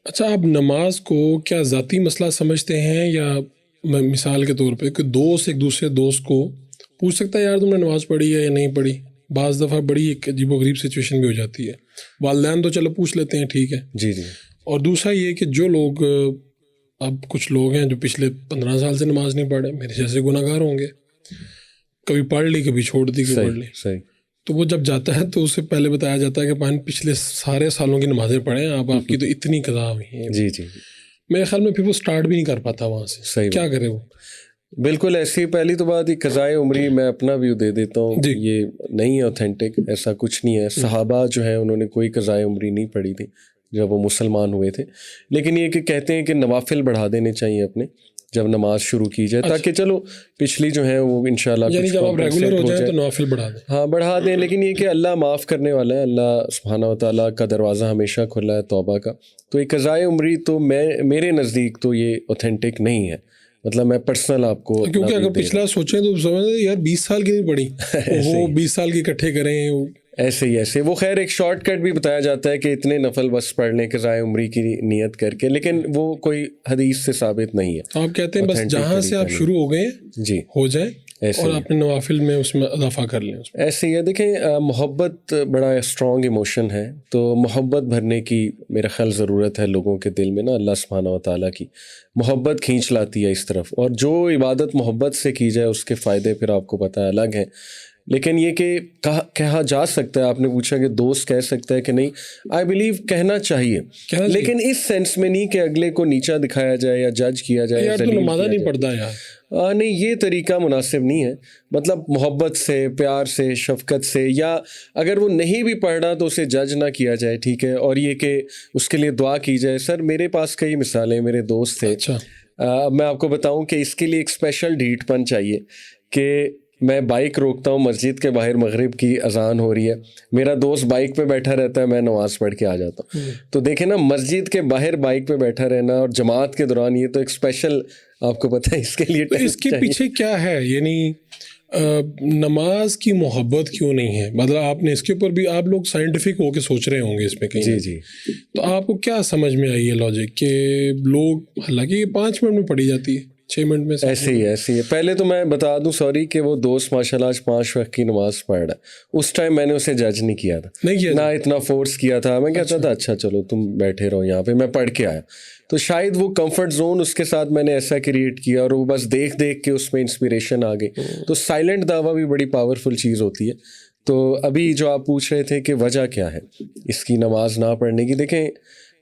اچھا، آپ نماز کو کیا ذاتی مسئلہ سمجھتے ہیں، یا مثال کے طور پہ کہ دوست ایک دوسرے دوست کو پوچھ سکتا ہے یار تم نے نماز پڑھی ہے یا نہیں پڑھی؟ بعض دفعہ بڑی ایک عجیب و غریب سچویشن بھی ہو جاتی ہے. والدین تو چلو پوچھ لیتے ہیں، ٹھیک ہے. جی جی. اور دوسرا یہ کہ جو لوگ، اب کچھ لوگ ہیں جو پچھلے 15 سال سے نماز نہیں پڑھے، میرے جیسے گناہ گار ہوں گے، کبھی پڑھ لی کبھی چھوڑ دی کبھی پڑھ لی. صحیح. تو وہ جب جاتا ہے تو اسے پہلے بتایا جاتا ہے کہ پچھلے سارے سالوں کی نمازیں پڑھیں، آپ کی تو اتنی قضا ہوئی ہیں. جی جی. میرے خیال میں پھر وہ سٹارٹ بھی نہیں کر پاتا وہاں سے. صحیح. کیا کرے وہ؟ بالکل ایسی. پہلی تو بات یہ قضائے عمری، میں اپنا ویو دے دیتا ہوں، یہ نہیں ہے اوتھینٹک، ایسا کچھ نہیں ہے. صحابہ جو ہیں انہوں نے کوئی قضائے عمری نہیں پڑھی تھی جب وہ مسلمان ہوئے تھے. لیکن یہ کہ کہتے ہیں کہ نوافل بڑھا دینے چاہیے اپنے جب نماز شروع کی جائے، تاکہ چلو پچھلی جو ہیں وہ انشاءاللہ یعنی جب آپ ریگولر ہو جائیں تو نوافل بڑھا دیں. ہاں بڑھا دیں. لیکن یہ کہ اللہ معاف کرنے والا ہے، اللہ سبحانہ و تعالیٰ کا دروازہ ہمیشہ کھلا ہے توبہ کا. تو ایک قضائے عمری تو میرے نزدیک تو یہ اوتھینٹک نہیں ہے. مطلب میں پرسنل آپ کو، کیونکہ اگر پچھلا سوچیں تو سمجھیں یار 20 سال کی نہیں پڑھی، وہ 20 سال کی اکٹھے کریں. ایسے وہ خیر ایک شارٹ کٹ بھی بتایا جاتا ہے کہ اتنے نفل بس پڑھ لیں قضائے عمری کی نیت کر کے، لیکن وہ کوئی حدیث سے ثابت نہیں ہے. آپ کہتے ہیں بس جہاں سے آپ شروع ہو گئے جی ہو جائیں اور اپنے نوافل میں اس میں اضافہ کر لیں. ایسے ہی ہے. دیکھیں محبت بڑا اسٹرانگ ایموشن ہے، تو محبت بھرنے کی میرا خیال ضرورت ہے لوگوں کے دل میں نا. اللہ سبحانہ و تعالیٰ کی محبت کھینچ لاتی ہے اس طرف، اور جو عبادت محبت سے کی جائے اس کے فائدے پھر آپ کو پتہ ہے الگ ہیں. لیکن یہ کہ کہا جا سکتا ہے، آپ نے پوچھا کہ دوست کہہ سکتا ہے کہ نہیں، آئی بلیو کہنا چاہیے، لیکن اس سینس میں نہیں کہ اگلے کو نیچا دکھایا جائے یا جج کیا جائے. یار تو نماز نہیں پڑھتا یار، نہیں، یہ طریقہ مناسب نہیں ہے. مطلب محبت سے، پیار سے، شفقت سے، یا اگر وہ نہیں بھی پڑھ رہا تو اسے جج نہ کیا جائے، ٹھیک ہے. اور یہ کہ اس کے لیے دعا کی جائے. سر میرے پاس کئی مثالیں، میرے دوست تھے. اب میں آپ کو بتاؤں کہ اس کے لیے ایک اسپیشل ڈھیٹ پن چاہیے کہ میں بائک روکتا ہوں مسجد کے باہر، مغرب کی اذان ہو رہی ہے، میرا دوست بائک پہ بیٹھا رہتا ہے، میں نماز پڑھ کے آ جاتا ہوں. تو دیکھیں نا، مسجد کے باہر بائک پہ بیٹھا رہنا اور جماعت کے دوران، یہ تو ایک اسپیشل، آپ کو پتہ ہے اس کے لیے اس کے پیچھے کیا ہے. یعنی نماز کی محبت کیوں نہیں ہے؟ مطلب آپ نے اس کے اوپر بھی، آپ لوگ سائنٹیفک ہو کے سوچ رہے ہوں گے اس میں کہیں. جی جی. تو آپ کو کیا سمجھ میں آئی ہے لاجک کہ لوگ، حالانکہ یہ 5 منٹ میں پڑھی جاتی ہے، 6 منٹ میں ایسے ہی ہے. پہلے تو میں بتا دوں سوری کہ وہ دوست ماشاء اللہ آج 5 وقت کی نماز پڑھ رہا ہے. اس ٹائم میں نے اسے جج نہیں کیا تھا، نہ اتنا فورس کیا تھا. میں کہتا تھا اچھا چلو تم بیٹھے رہو یہاں پہ، میں پڑھ کے آیا. تو شاید وہ کمفرٹ زون اس کے ساتھ میں نے ایسا کریٹ کیا، اور وہ بس دیکھ کے اس میں انسپریشن آ گئی. تو سائلنٹ دعویٰ بھی بڑی پاورفل چیز ہوتی ہے. تو ابھی جو آپ پوچھ رہے تھے کہ وجہ کیا ہے اس کی نماز نہ پڑھنے کی، دیکھیں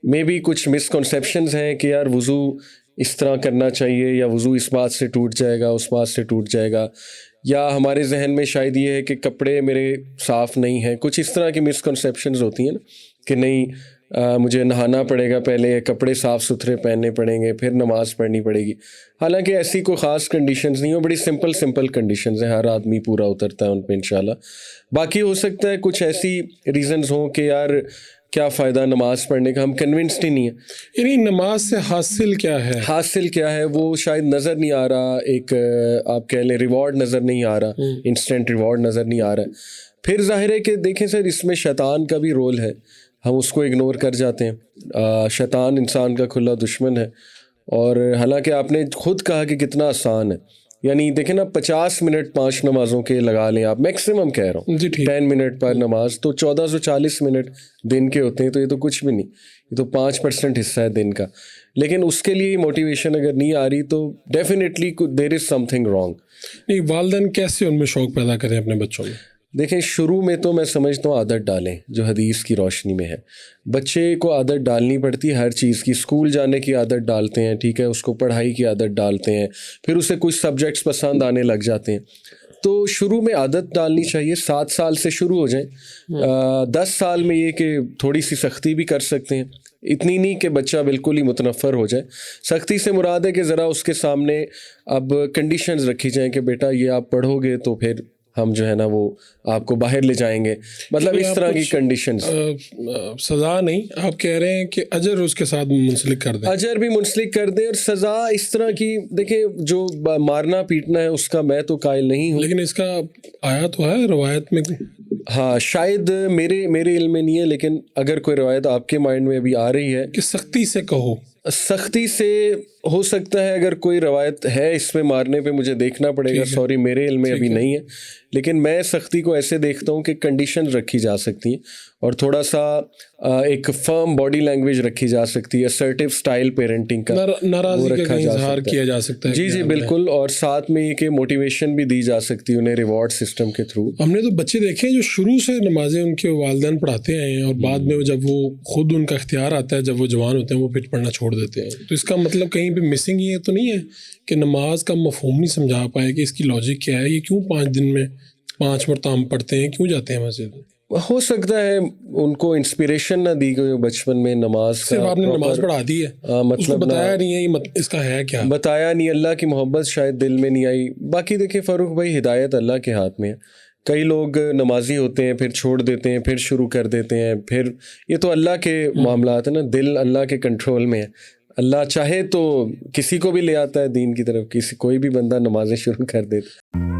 مے بی کچھ مسکنسیپشنز ہیں کہ یار وضو اس طرح کرنا چاہیے، یا وضو اس بات سے ٹوٹ جائے گا، اس بات سے ٹوٹ جائے گا، یا ہمارے ذہن میں شاید یہ ہے کہ کپڑے میرے صاف نہیں ہیں. کچھ اس طرح کی مسکنسیپشنز ہوتی ہیں نا کہ نہیں مجھے نہانا پڑے گا پہلے، کپڑے صاف ستھرے پہننے پڑیں گے، پھر نماز پڑھنی پڑے گی. حالانکہ ایسی کوئی خاص کنڈیشنز نہیں ہو، بڑی سمپل کنڈیشنز ہیں، ہر آدمی پورا اترتا ہے ان پہ انشاءاللہ. باقی ہو سکتا ہے کچھ ایسی ریزنز ہوں کہ یار کیا فائدہ نماز پڑھنے کا، ہم کنونسڈ ہی نہیں ہیں. یعنی نماز سے حاصل کیا ہے وہ شاید نظر نہیں آ رہا، ایک آپ کہہ لیں ریوارڈ نظر نہیں آ رہا، انسٹنٹ ریوارڈ نظر نہیں آ رہا ہے. پھر ظاہر ہے کہ دیکھیں سر، اس میں شیطان کا بھی رول ہے، ہم اس کو اگنور کر جاتے ہیں. شیطان انسان کا کھلا دشمن ہے. اور حالانکہ آپ نے خود کہا کہ کتنا آسان ہے. یعنی دیکھیں نا 50 منٹ 5 نمازوں کے لگا لیں آپ، میکسیمم کہہ رہا ہوں 10 منٹ پر نماز، تو 1440 منٹ دن کے ہوتے ہیں. تو یہ تو کچھ بھی نہیں، یہ تو 5% حصہ ہے دن کا. لیکن اس کے لیے موٹیویشن اگر نہیں آ رہی تو definitely there is some thing wrong. نہیں، والدین کیسے ان میں شوق پیدا کریں اپنے بچوں میں؟ دیکھیں شروع میں تو میں سمجھتا ہوں عادت ڈالیں جو حدیث کی روشنی میں ہے. بچے کو عادت ڈالنی پڑتی ہے ہر چیز کی. اسکول جانے کی عادت ڈالتے ہیں، ٹھیک ہے، اس کو پڑھائی کی عادت ڈالتے ہیں، پھر اسے کچھ سبجیکٹس پسند آنے لگ جاتے ہیں. تو شروع میں عادت ڈالنی چاہیے. 7 سال سے شروع ہو جائیں. 10 سال میں یہ کہ تھوڑی سی سختی بھی کر سکتے ہیں، اتنی نہیں کہ بچہ بالکل ہی متنفر ہو جائے. سختی سے مراد ہے کہ ذرا اس کے سامنے اب کنڈیشنز رکھی جائیں کہ بیٹا یہ آپ پڑھو گے تو پھر ہم جو ہے نا وہ آپ کو باہر لے جائیں گے. مطلب اس طرح کی کنڈیشنز. سزا نہیں، آپ کہہ رہے ہیں کہ اجر اس کے ساتھ منسلک کر دیں. اجر بھی منسلک کر دیں، اور سزا اس طرح کی دیکھیں جو مارنا پیٹنا ہے اس کا میں تو قائل نہیں ہوں. لیکن اس کا آیا تو ہے روایت میں ہاں شاید میرے علم میں نہیں ہے، لیکن اگر کوئی روایت آپ کے مائنڈ میں ابھی آ رہی ہے کہ سختی سے کہو، سختی سے ہو سکتا ہے، اگر کوئی روایت ہے اس میں مارنے پہ مجھے دیکھنا پڑے گا، سوری میرے علم میں ابھی نہیں ہے، لیکن میں سختی کو ایسے دیکھتا ہوں کہ کنڈیشن رکھی جا سکتی ہیں اور تھوڑا سا ایک فرم باڈی لینگویج رکھی جا سکتی ہے، اسرٹیو اسٹائل پیرنٹنگ کا ناراضی کا اظہار کیا جا سکتا ہے، جی بالکل، اور ساتھ میں یہ کہ موٹیویشن بھی دی جا سکتی ہے انہیں ریوارڈ سسٹم کے تھرو۔ ہم نے تو بچے دیکھے ہیں جو شروع سے نمازیں ان کے والدین پڑھاتے ہیں اور بعد میں جب وہ خود ان کا اختیار آتا ہے، جب وہ جوان ہوتے ہیں، وہ پھر پڑھنا چھوڑ دیتے ہیں۔ تو اس کا مطلب کہیں پہ مسنگ یہ تو نہیں ہے کہ نماز کا مفہوم نہیں سمجھا پائے کہ اس کی لاجک کیا ہے، یہ کیوں 5 دن میں 5 مرتبہ ہم پڑھتے ہیں، کیوں جاتے ہیں مسجد؟ ہو سکتا ہے ان کو انسپریشن نہ دی گئی بچپن میں نماز کا، صرف آپ نے نماز پڑھا دی ہے، مطلب بتایا نہیں ہے اس کا ہے کیا، بتایا نہیں، اللہ کی محبت شاید دل میں نہیں آئی۔ باقی دیکھیں فاروق بھائی، ہدایت اللہ کے ہاتھ میں ہے، کئی لوگ نمازی ہوتے ہیں پھر چھوڑ دیتے ہیں، پھر شروع کر دیتے ہیں، پھر یہ تو اللہ کے معاملات ہیں نا، دل اللہ کے کنٹرول میں ہے، اللہ چاہے تو کسی کو بھی لے آتا ہے دین کی طرف، کوئی بھی بندہ نمازیں شروع کر دیتا ہے۔